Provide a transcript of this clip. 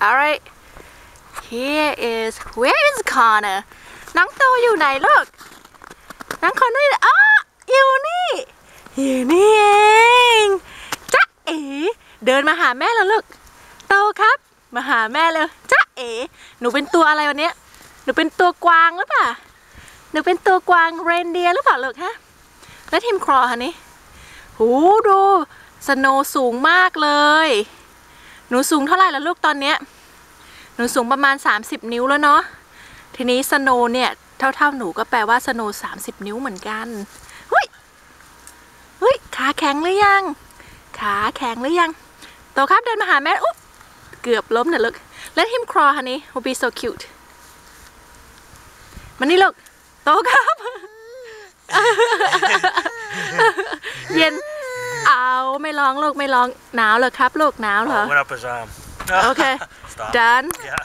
Alright here is where is Conor น้องโตอยู่ไหนลูกน้องคอนนี่อยู่นี่เองจ๊ะเอ๋เดินมาหาแม่แล้วลูกโตครับมาหาแม่เลยจ๊ะเอ๋หนูเป็นตัวอะไรวันนี้หนูเป็นตัวกวางหรือเปล่าหนูเป็นตัวกวางเรนเดียร์หรือเปล่าลูกฮะแล้วทีมครอฮะนี่หูดูสโนว์สูงมากเลยหนูสูงเท่าไหร่แล้วลูกตอนเนี้ยหนูสูงประมาณ30นิ้วแล้วเนาะทีนี้สโนว์เนี่ยเท่าหนูก็แปลว่าสโนว์30นิ้วเหมือนกันเฮ้ยขาแข็งหรือยังขาแข็งหรือยังโตครับเดินมาหาแม่อุ๊บเกือบล้มเนี่ยลูก Let him crawl honey will be so cute มันนี่ลูกโตครับเย็นเอาไม่ร้องลูกไม่ร้องหนาวเหรอครับลูกหนาวเหรอ Went up his arm. Okay done Yeah